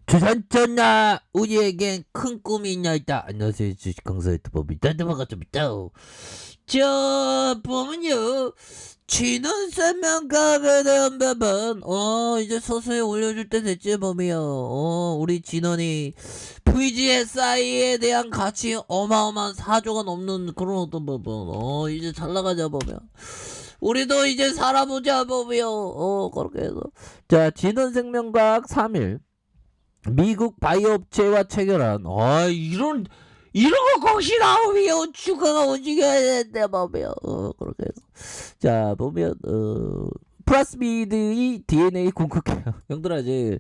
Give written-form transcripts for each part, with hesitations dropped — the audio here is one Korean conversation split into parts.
주산전나 우리에겐 큰 꿈이 있나이다. 안녕하세요, 주식강사 유튜버입니다. 반갑습니다. 자, 보면요, 진원 설명각에 대한 부분, 이제 서서히 올려줄 때 됐지, 보면, 우리 진원이 VGSI에 대한 가치 어마어마한 4조가 넘는 그런 어떤 부분, 이제 잘 나가자, 보면. 우리도 이제 살아보자, 보면, 그렇게 해서. 자, 진원생명과학 3일. 미국 바이오 업체와 체결한 이런 거 것이 나오면 주가가 움직여야 되는데 보면 그렇게 해서 자 보면 플라스미드의 DNA 공급해요. 형들아 제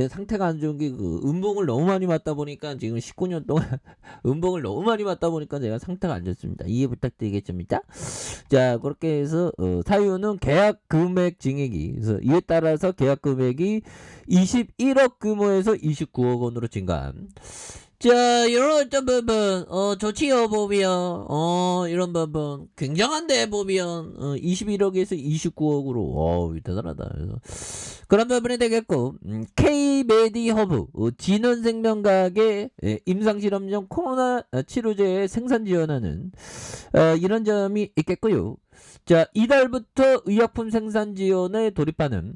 상태가 안 좋은 게 그 음봉을 너무 많이 맞다 보니까 지금 19년 동안 음봉을 너무 많이 맞다 보니까 제가 상태가 안 좋습니다. 이해 부탁드리겠습니다. 자 그렇게 해서 사유는 계약 금액 증액이 그래서 이에 따라서 계약 금액이 21억 규모에서 29억 원으로 증가한 자 이런 어떤 부분 좋지요 보면 이런 부분 굉장한데 보면 21억에서 29억으로 대단하다. 그래서 그런 부분이 되겠고 K-메디허브 진원생명과학의 임상실험용 코로나 치료제의 생산 지원하는 이런 점이 있겠고요. 자 이달부터 의약품 생산 지원에 돌입하는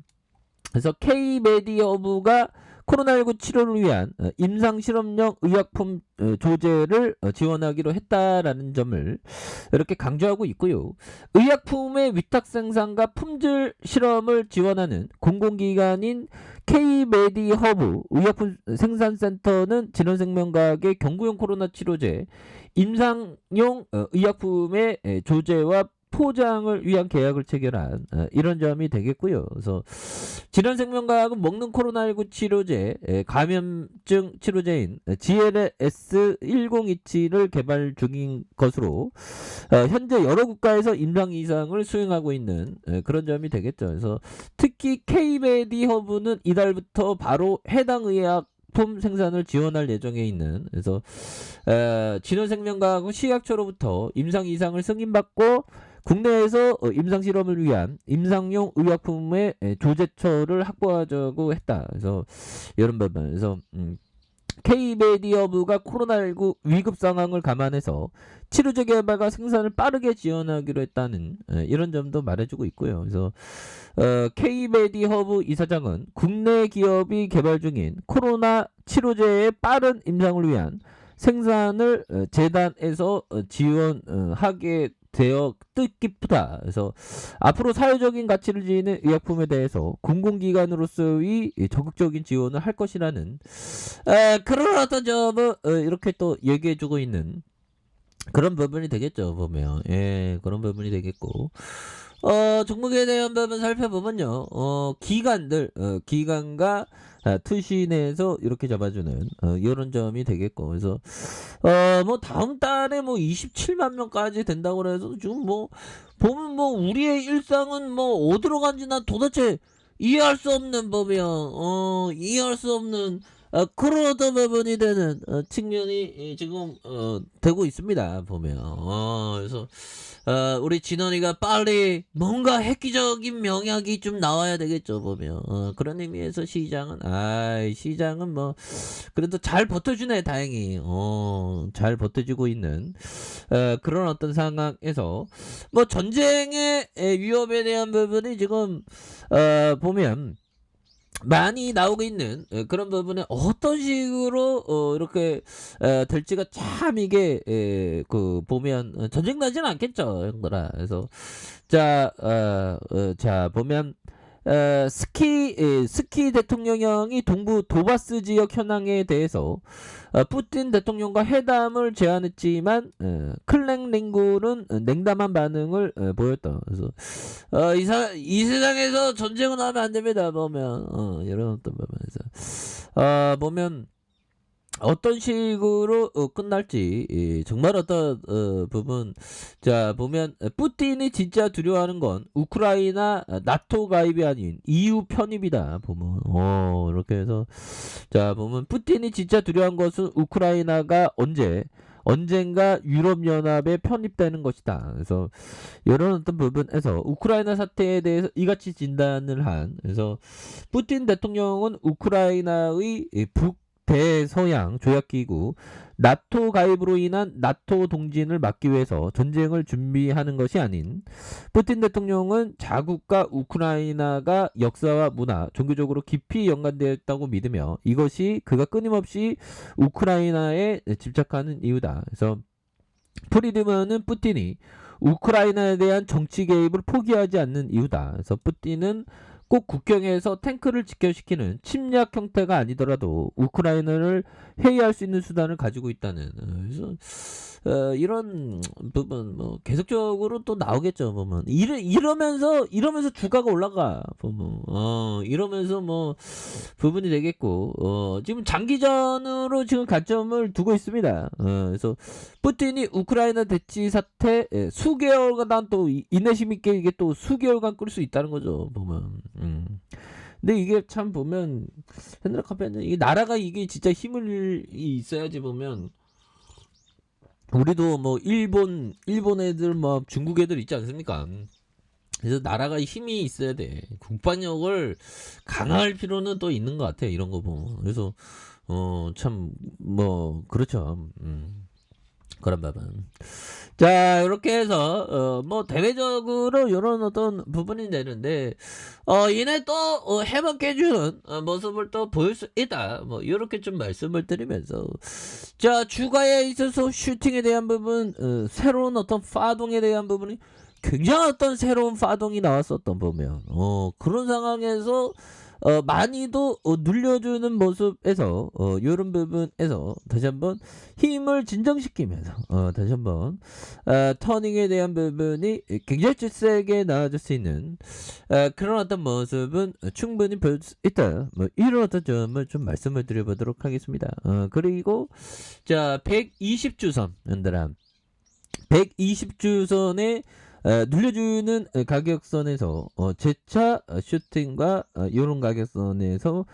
그래서 K-메디허브가 코로나19 치료를 위한 임상실험용 의약품 조제를 지원하기로 했다라는 점을 이렇게 강조하고 있고요. 의약품의 위탁 생산과 품질 실험을 지원하는 공공기관인 K-메디허브 의약품 생산센터는 진원생명과학의 경구용 코로나 치료제 임상용 의약품의 조제와 포장을 위한 계약을 체결한 이런 점이 되겠고요. 그래서 진원생명과학은 먹는 코로나19 치료제 감염증 치료제인 GLS1027을 개발 중인 것으로 현재 여러 국가에서 임상 이상을 수행하고 있는 그런 점이 되겠죠. 그래서 특히 K-메디허브는 이달부터 바로 해당 의약품 생산을 지원할 예정에 있는 그래서 진원생명과학은 식약처로부터 임상 이상을 승인받고 국내에서 임상실험을 위한 임상용 의약품의 조제처를 확보하자고 했다. 그래서 이런 부분에서 K-메디허브가 코로나19 위급 상황을 감안해서 치료제 개발과 생산을 빠르게 지원하기로 했다는 이런 점도 말해주고 있고요. 그래서 K-메디허브 이사장은 국내 기업이 개발 중인 코로나 치료제의 빠른 임상을 위한 생산을 재단에서 지원하게 되어 뜻깊다. 그래서 앞으로 사회적인 가치를 지니는 의약품에 대해서 공공기관으로서의 적극적인 지원을 할 것이라는 그런 어떤 점을 이렇게 또 얘기해주고 있는 그런 부분이 되겠죠. 보면 그런 부분이 되겠고 종목에 대한 부분 살펴보면요. 기관과 투시 내에서 이렇게 잡아주는 이런 점이 되겠고 그래서 뭐 다음 달에 뭐 27만 명까지 된다고 해서 지금 뭐 보면 뭐 우리의 일상은 뭐 어디로 간지 난 도대체 이해할 수 없는 법이야. 이해할 수 없는 그런 어떤 부분이 되는 측면이 지금 되고 있습니다. 보면 그래서 우리 진원이가 빨리 뭔가 획기적인 명약이 좀 나와야 되겠죠. 보면 그런 의미에서 시장은 뭐 그래도 잘 버텨주네. 다행히 잘 버텨주고 있는 그런 어떤 상황에서 뭐 전쟁의 위협에 대한 부분이 지금 보면 많이 나오고 있는 그런 부분에 어떤 식으로 이렇게 될지가 참 이게 그 보면 전쟁 나지는 않겠죠, 형들아. 그래서 자 보면 스키 대통령령이 동부 도바스 지역 현황에 대해서 푸틴 대통령과 회담을 제안했지만 클랭링구는 냉담한 반응을 보였다. 그래서 이 세상에서 전쟁은 하면 안 됩니다. 보면 이런 어떤 부분에서 보면 어떤 식으로 끝날지 정말 어떤 부분 자 보면 푸틴이 진짜 두려워하는 건 우크라이나 나토 가입이 아닌 EU 편입이다. 보면 이렇게 해서 자 보면 푸틴이 진짜 두려워한 것은 우크라이나가 언제 언젠가 유럽연합에 편입되는 것이다. 그래서 이런 어떤 부분에서 우크라이나 사태에 대해서 이같이 진단을 한, 그래서 푸틴 대통령은 우크라이나의 북대서양 조약기구 나토 가입으로 인한 나토 동진을 막기 위해서 전쟁을 준비하는 것이 아닌, 푸틴 대통령은 자국과 우크라이나가 역사와 문화, 종교적으로 깊이 연관되어 있다고 믿으며 이것이 그가 끊임없이 우크라이나에 집착하는 이유다. 그래서 프리드먼은 푸틴이 우크라이나에 대한 정치 개입을 포기하지 않는 이유다. 그래서 푸틴은 꼭 국경에서 탱크를 직결시키는 침략 형태가 아니더라도 우크라이나를 회유할 수 있는 수단을 가지고 있다는, 그래서 이런 부분 뭐 계속적으로 또 나오겠죠. 보면 이러면서 주가가 올라가 보면 이러면서 뭐 부분이 되겠고, 지금 장기전으로 지금 관점을 두고 있습니다. 그래서 푸틴이 우크라이나 대치 사태 수개월간 또 인내심 있게 이게 또 수개월간 끌 수 있다는 거죠. 보면. 근데 이게 참 보면 핸드라 카페는 이 나라가 이게 진짜 힘을 있어야지. 보면 우리도 뭐 일본 애들 뭐 중국 애들 있지 않습니까? 그래서 나라가 힘이 있어야 돼. 국방력을 강화할 필요는 또 있는 것 같아. 이런 거 보면. 그래서 참 뭐 그렇죠. 그런 부분. 자, 이렇게 해서 뭐 대외적으로 이런 어떤 부분이 되는데, 이내 또 해먹해주는 모습을 또 보일 수 있다. 뭐 이렇게 좀 말씀을 드리면서, 자, 주가에 있어서 슈팅에 대한 부분, 새로운 어떤 파동에 대한 부분이 굉장히 어떤 새로운 파동이 나왔었던 보면, 그런 상황에서 많이도 눌려주는 모습에서 이런 부분에서 다시 한번 힘을 진정시키면서 다시 한번 터닝에 대한 부분이 굉장히 세게 나아질 수 있는 그런 어떤 모습은 충분히 볼 수 있다. 뭐 이런 어떤 점을 좀 말씀을 드려보도록 하겠습니다. 그리고 자 120주선 연달아 120주선에 눌려주는 가격선에서 재차 슈팅과 이런 가격선에서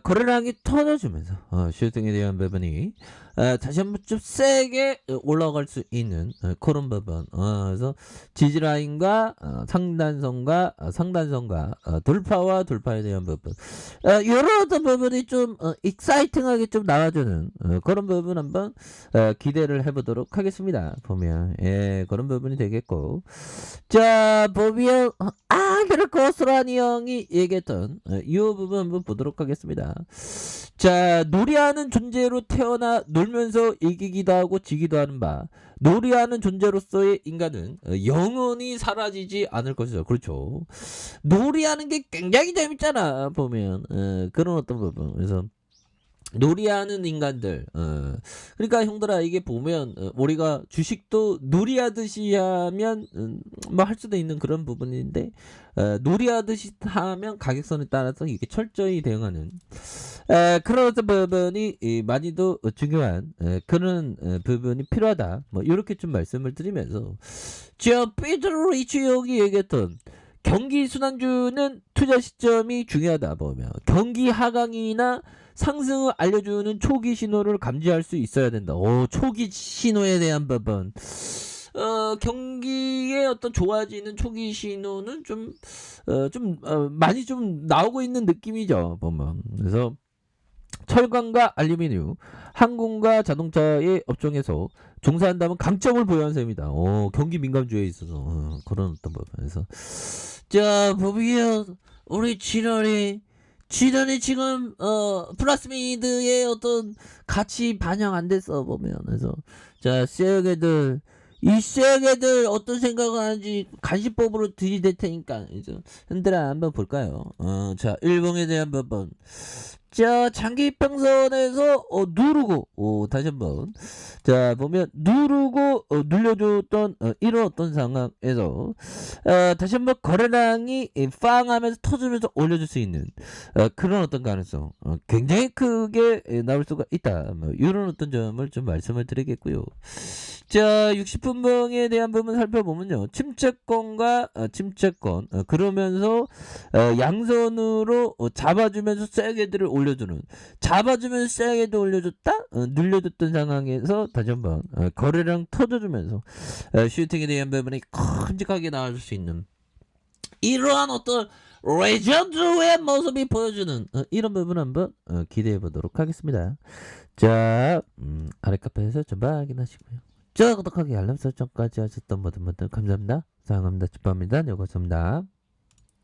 거래량이 터져주면서 슈팅에 대한 부분이 다시 한번 좀 세게 올라갈 수 있는 그런 부분. 그래서 지지라인과 상단선과 돌파와 돌파에 대한 부분, 이런 어떤 부분이 좀 익사이팅하게 좀 나와주는 그런 부분 한번 기대를 해보도록 하겠습니다. 보면 그런 부분이 되겠고, 자 보면 그럴 고스란히 형이 얘기했던 이 부분 한번 보도록 하겠습니다. 자, 놀이하는 존재로 태어나 놀면서 이기기도 하고 지기도 하는 바, 놀이하는 존재로서의 인간은 영원히 사라지지 않을 것이죠. 그렇죠. 놀이하는 게 굉장히 재밌잖아. 보면 그런 어떤 부분. 그래서 놀이하는 인간들, 그러니까 형들아 이게 보면 우리가 주식도 놀이하듯이 하면 뭐 할 수도 있는 그런 부분인데, 놀이하듯이 하면 가격선에 따라서 이게 철저히 대응하는 그런 어떤 부분이 많이도 중요한 그런 부분이 필요하다. 뭐 이렇게 좀 말씀을 드리면서, 저 피터 리치 형이 얘기했던 경기 순환주는 투자 시점이 중요하다. 보면 경기 하강이나 상승을 알려주는 초기 신호를 감지할 수 있어야 된다. 초기 신호에 대한 부분. 경기의 어떤 좋아지는 초기 신호는 좀 많이 좀 나오고 있는 느낌이죠. 보면. 그래서 철강과 알루미늄, 항공과 자동차의 업종에서 종사한다면 강점을 보유한 셈이다. 경기 민감주에 있어서 그런 어떤 부분에서, 자 보면 우리 진원이 지금 플라스미드의 어떤 가치 반영 안 됐어. 보면. 그래서 자 쎄게들, 이 쎄게들 어떤 생각을 하는지 간식법으로 들이댈 테니까 이제 흔들어 한번 볼까요? 자 일봉에 대한 부분. 자 장기평선에서 누르고 다시 한번 자 보면 누르고 눌려줬던 이런 어떤 상황에서 다시 한번 거래량이 빵하면서 터지면서 올려줄 수 있는 그런 어떤 가능성 굉장히 크게 나올 수가 있다. 뭐 이런 어떤 점을 좀 말씀을 드리겠고요. 자 60분봉에 대한 부분 살펴보면요, 침체권과 침체권, 그러면서 양선으로 잡아주면서 세게들을 올려 올려주는, 잡아주면 세게도 올려줬다, 늘려줬던 상황에서 다시 한번 거래량 터져주면서 슈팅에 대한 부분이 큼직하게 나와줄 수 있는 이러한 어떤 레전드의 모습이 보여주는 이런 부분 한번 기대해 보도록 하겠습니다. 자, 아래 카페에서 전방 확인하시고요. 자, 구독하기 알람 설정까지 하셨던 모든 분들 감사합니다. 사랑합니다. 축복합니다. 여고습니다